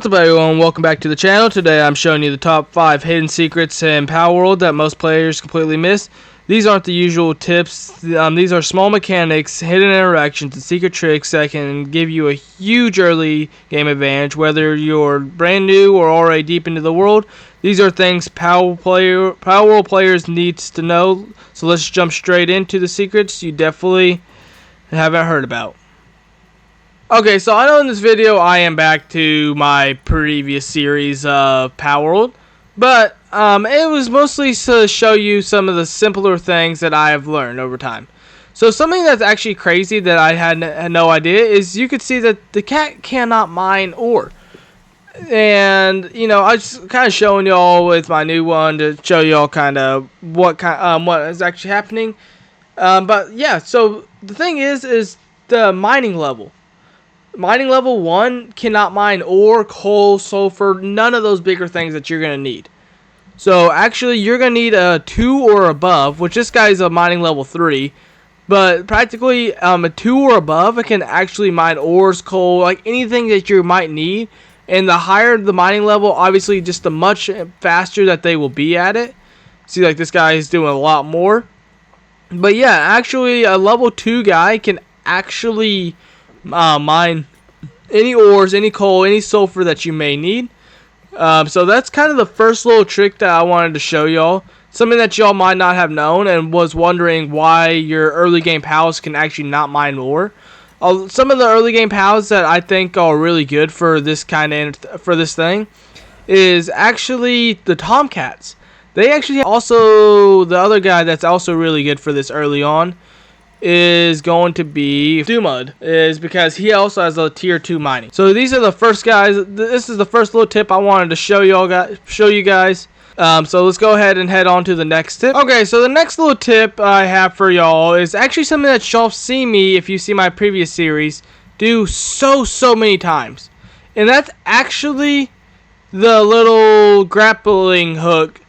What's up everyone, welcome back to the channel. Today I'm showing you the top 5 hidden secrets in Palworld that most players completely miss. These aren't the usual tips, these are small mechanics, hidden interactions, and secret tricks that can give you a huge early game advantage. Whether you're brand new or already deep into the world, these are things Palworld players need to know. So let's jump straight into the secrets you definitely haven't heard about. Okay, so I know in this video I am back to my previous series of Palworld, but it was mostly to show you some of the simpler things that I have learned over time. So something that's actually crazy that I had no idea is you could see that the cat cannot mine ore. And, you know, I just kind of showing y'all with my new one to show y'all kind of what is actually happening. But yeah, so the thing is the mining level. Mining level 1 cannot mine ore, coal, sulfur, none of those bigger things that you're going to need. So actually you're going to need a 2 or above, which this guy's a mining level 3. But practically a 2 or above, it can actually mine ores, coal, like anything that you might need. And the higher the mining level, obviously just the much faster that they will be at it. See, like this guy is doing a lot more. But yeah, actually a level 2 guy can actually mine any ores, any coal, any sulfur that you may need. So that's kind of the first little trick that I wanted to show y'all. Something that y'all might not have known and was wondering why your early game pals can actually not mine ore. Some of the early game pals that I think are really good for this thing is actually the Tomcats. They actually also, the other guy that's also really good for this early on is going to be Dumud, is because he also has a tier 2 mining. So these are the first guys. This is the first little tip I wanted to show you guys. So let's go ahead and head on to the next tip. Okay, so the next little tip I have for y'all is actually something that y'all see me, if you see my previous series, do so many times. And that's actually the little grappling hook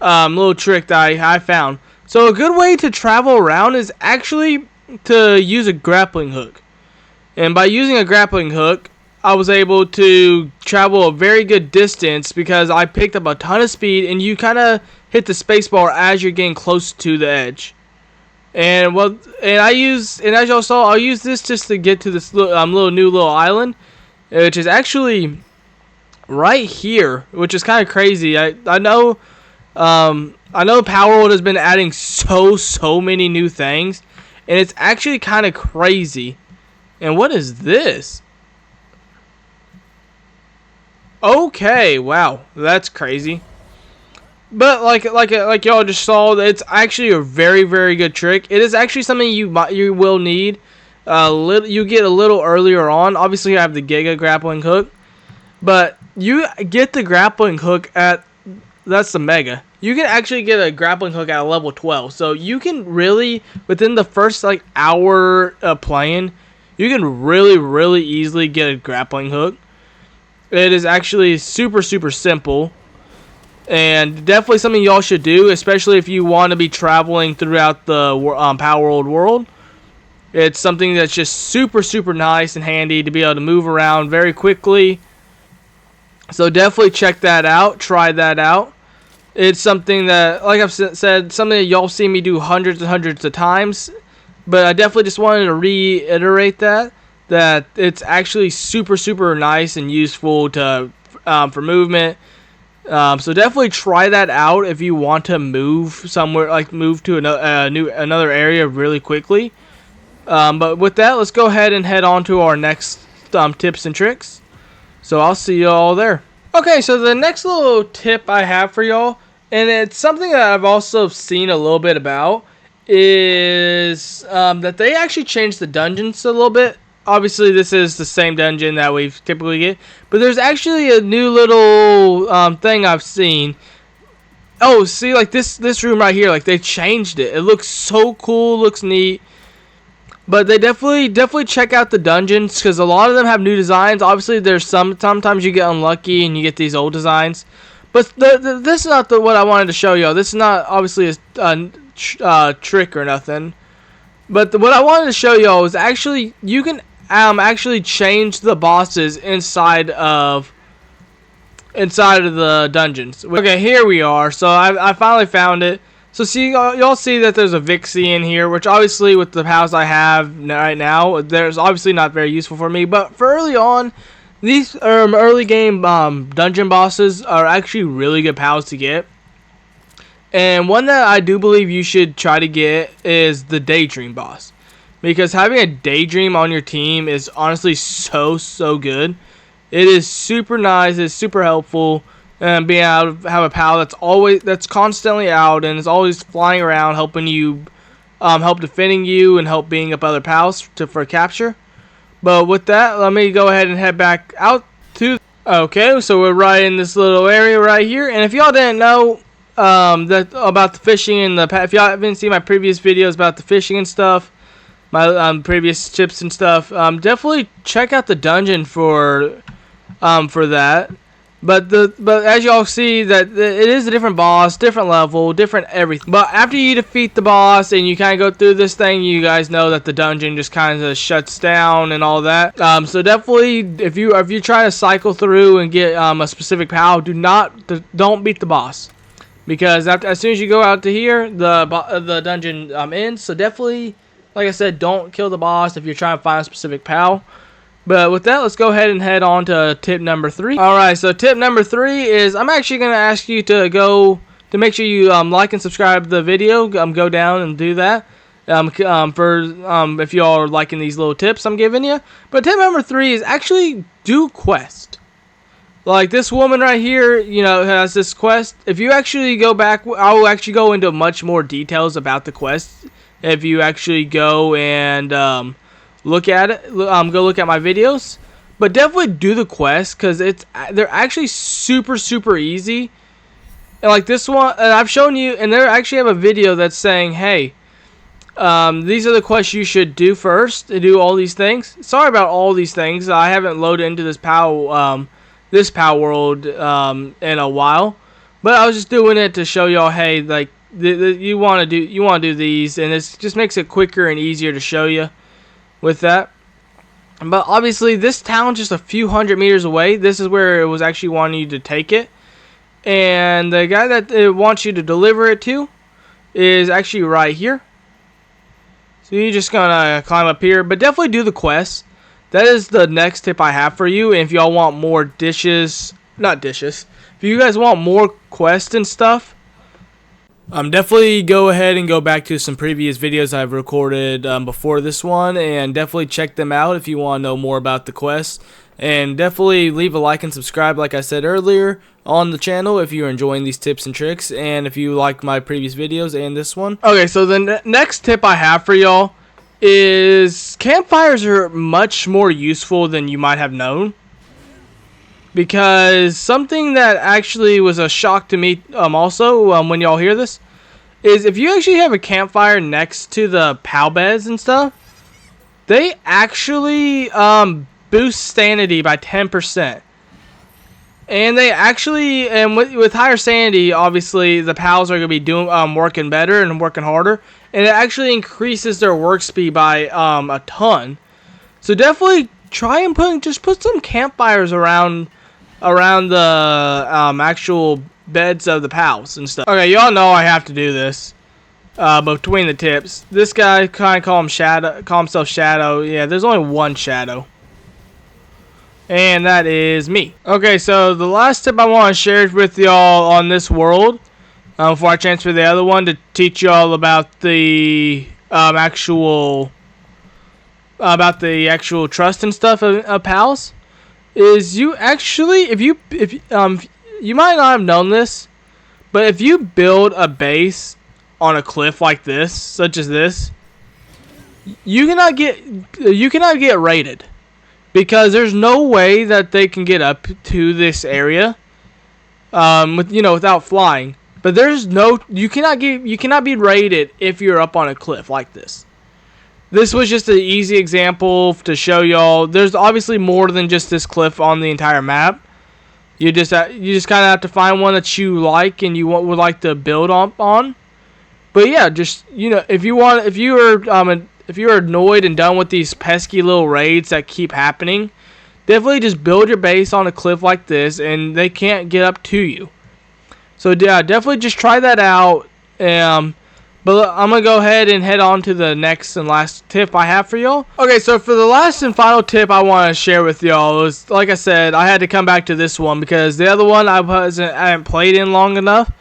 little trick that I found. So a good way to travel around is actually to use a grappling hook. And by using a grappling hook, I was able to travel a very good distance because I picked up a ton of speed, and you kind of hit the spacebar as you're getting close to the edge. And as y'all saw, I'll use this just to get to this little island, which is actually right here, which is kind of crazy. I know Palworld has been adding so many new things, and it's actually kind of crazy. And what is this? Okay, wow, that's crazy. But like y'all just saw, it's actually a very good trick. It is actually something you will need. You get a little earlier on. Obviously, you have the Giga grappling hook, but you get the grappling hook at, that's the Mega. You can actually get a grappling hook at a level 12. So you can really, within the first hour of playing, you can really easily get a grappling hook. It is actually super simple. And definitely something y'all should do, especially if you want to be traveling throughout the Palworld world. It's something that's just super nice and handy to be able to move around very quickly. So definitely check that out. Try that out. It's something that, like I've said, something that y'all see me do hundreds of times. But I definitely just wanted to reiterate that it's actually super nice and useful to for movement. So definitely try that out if you want to move somewhere, like move to another area really quickly. But with that, let's go ahead and head on to our next tips and tricks. So I'll see you all there. Okay, so the next little tip I have for y'all, and it's something that I've also seen a little bit about, is that they actually changed the dungeons a little bit. Obviously, this is the same dungeon that we typically get, but there's actually a new little thing I've seen. Oh, see, like this room right here, like they changed it. It looks so cool, looks neat. But they definitely check out the dungeons, because a lot of them have new designs. Obviously, there's sometimes you get unlucky and you get these old designs. But this is not what I wanted to show y'all. This is not obviously a trick or nothing. But what I wanted to show y'all is actually you can actually change the bosses inside of inside of the dungeons. Okay, here we are. So I finally found it. So see, y'all see that there's a Vixie in here, which obviously with the pals I have right now, there's obviously not very useful for me. But for early on, these early game dungeon bosses are actually really good pals to get. And one that I do believe you should try to get is the Daydream boss. Because having a Daydream on your team is honestly so good. It is super nice, it's super helpful. And being able to have a pal that's constantly out and is always flying around, helping you, help defending you and help being up other pals for capture. But with that, let me go ahead and head back out to. Okay, so we're right in this little area right here, and if y'all didn't know that about the fishing and if y'all haven't seen my previous videos about the fishing and stuff, my previous tips and stuff, definitely check out the dungeon for that. But as y'all see that it is a different boss, different level, different everything. But after you defeat the boss and you kind of go through this thing, you guys know that the dungeon just kind of shuts down and all that. So definitely, if you try to cycle through and get a specific pal, don't beat the boss, because as soon as you go out to here, the dungeon ends. So definitely, like I said, don't kill the boss if you're trying to find a specific pal. But with that, let's go ahead and head on to tip number 3. Alright, so tip number 3 is I'm actually going to ask you to make sure you like and subscribe to the video. Go down and do that if y'all are liking these little tips I'm giving you. But tip number 3 is actually do quest. Like this woman right here, has this quest. If you actually go back, I will actually go into much more details about the quest. If you actually go and look at it, go look at my videos, but definitely do the quest, because they're actually super easy. And like this one, and I've shown you, and they actually have a video that's saying, hey, these are the quests you should do first to do all these things. Sorry about all these things. I haven't loaded into this Palworld in a while, but I was just doing it to show y'all, hey, like you want to do these, and it just makes it quicker and easier to show you with that. But obviously this town's just a few hundred meters away. This is where it was actually wanting you to take it, and the guy that it wants you to deliver it to is actually right here. So you're just gonna climb up here, but definitely do the quest. That is the next tip I have for you. And if y'all want more if you guys want more quests and stuff, definitely go ahead and go back to some previous videos I've recorded before this one, and definitely check them out if you want to know more about the quests. And definitely leave a like and subscribe, like I said earlier, on the channel if you're enjoying these tips and tricks, and if you like my previous videos and this one. Okay, so the next tip I have for y'all is campfires are much more useful than you might have known. Because something that actually was a shock to me also when y'all hear this is if you actually have a campfire next to the pal beds and stuff, they actually boost sanity by 10%. And they actually, and with higher sanity, obviously the pals are going to be working better and working harder, and it actually increases their work speed by a ton. So definitely try and put some campfires around the actual beds of the pals and stuff. Okay, y'all know I have to do this. Between the tips, this guy kind of call himself Shadow. Yeah, there's only one Shadow, and that is me. Okay, so the last tip I want to share with y'all on this world, before I transfer the other one, to teach y'all about the actual trust and stuff of pals. Is you actually, if you might not have known this, but if you build a base on a cliff like this, such as this, you cannot get raided, because there's no way that they can get up to this area without flying. But you cannot be raided if you're up on a cliff like this. This was just an easy example to show y'all. There's obviously more than just this cliff on the entire map. You just kind of have to find one that you like and you would like to build on. But yeah, just if you're annoyed and done with these pesky little raids that keep happening, definitely just build your base on a cliff like this, and they can't get up to you. So yeah, definitely just try that out. But I'm going to go ahead and head on to the next and last tip I have for y'all. Okay, so for the last and final tip I want to share with y'all is, like I said, I had to come back to this one because the other one I haven't played in long enough.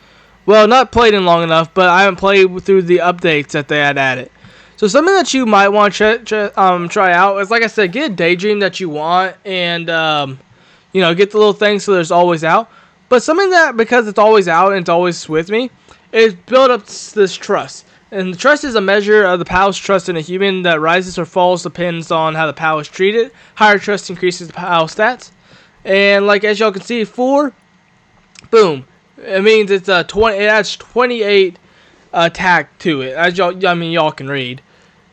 Well, not played in long enough, but I haven't played through the updates that they had added. So something that you might want to try out is, like I said, get a daydream that you want, and get the little thing so there's always out. But something that, because it's always out and it's always with me, is build up this trust. And trust is a measure of the POW's trust in a human that rises or falls depends on how the POW is treated. Higher trust increases the POW stats. And like as y'all can see, 4, boom. It means it's 20. It adds 28 attack to it, as y'all can read,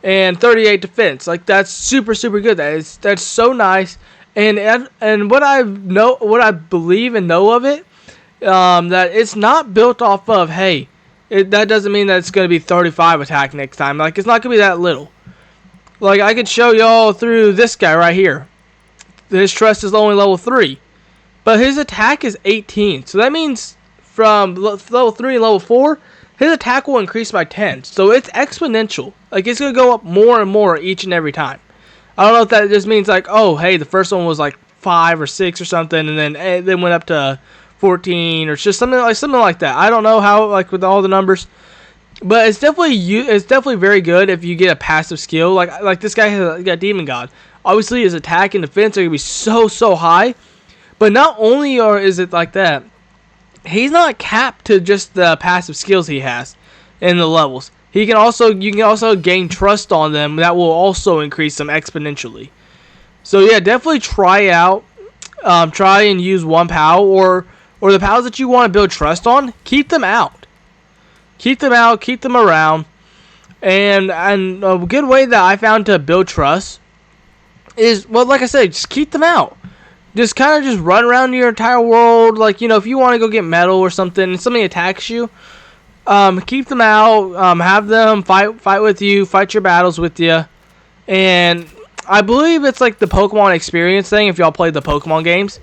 and 38 defense. Like, that's super good. That's so nice. And what I believe and know of it, that it's not built off of, hey, that doesn't mean that it's going to be 35 attack next time. Like, it's not going to be that little. Like, I could show y'all through this guy right here. His trust is only level 3, but his attack is 18. So that means from level 3 and level 4, his attack will increase by 10. So it's exponential. Like, it's going to go up more and more each and every time. I don't know if that just means like, oh, hey, the first one was like 5 or 6 or something, and then went up to 14 or just something like that. I don't know how, like, with all the numbers, but it's definitely very good if you get a passive skill. Like this guy has got Demon God. Obviously, his attack and defense are gonna be so high. But not only is it like that, he's not capped to just the passive skills he has in the levels. You can also gain trust on them. That will also increase them exponentially. So yeah, definitely try out. Try and use one POW or the POWs that you want to build trust on. Keep them out. Keep them around. And a good way that I found to build trust is, well, like I said, just keep them out. Just kind of run around your entire world. Like, if you want to go get metal or something and somebody attacks you, keep them out. Have them fight with you, fight your battles with you. And I believe it's like the Pokemon experience thing. If y'all played the Pokemon games,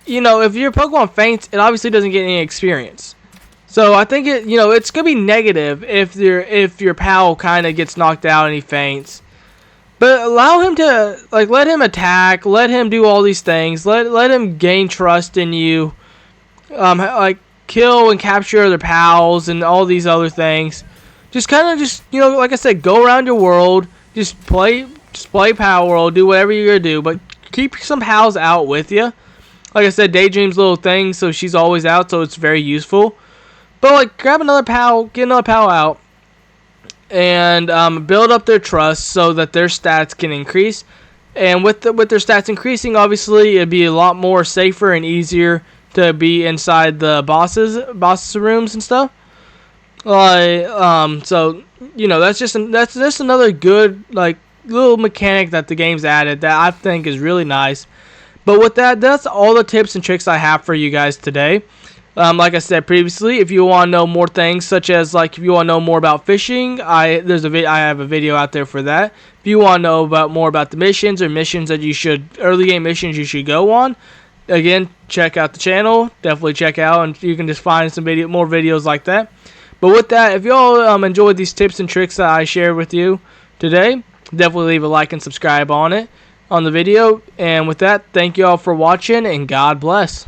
if your Pokemon faints, it obviously doesn't get any experience. So I think it's gonna be negative if your POW kind of gets knocked out and he faints. But allow him to, like, let him attack, let him do all these things, let him gain trust in you, like kill and capture other POWs and all these other things. Just like I said, go around your world, just play Palworld, do whatever you're gonna do, but keep some POWs out with you. Like I said, Daydream's little thing, so she's always out, so it's very useful. But like, grab another POW, get another POW out, and build up their trust so that their stats can increase. And with their stats increasing, obviously, it'd be a lot more safer and easier to be inside the bosses rooms and stuff. So that's just another good, like, little mechanic that the game's added that I think is really nice. But with that's all the tips and tricks I have for you guys today. Like I said previously, if you want to know more things, such as, like, if you want to know more about fishing, I have a video out there for that. If you want to know more about the missions or missions that early game missions you should go on, again, check out the channel. Definitely check out, and you can just find more videos like that. But with that, if you all enjoyed these tips and tricks that I shared with you today, definitely leave a like and subscribe on the video. And with that, thank you all for watching, and God bless.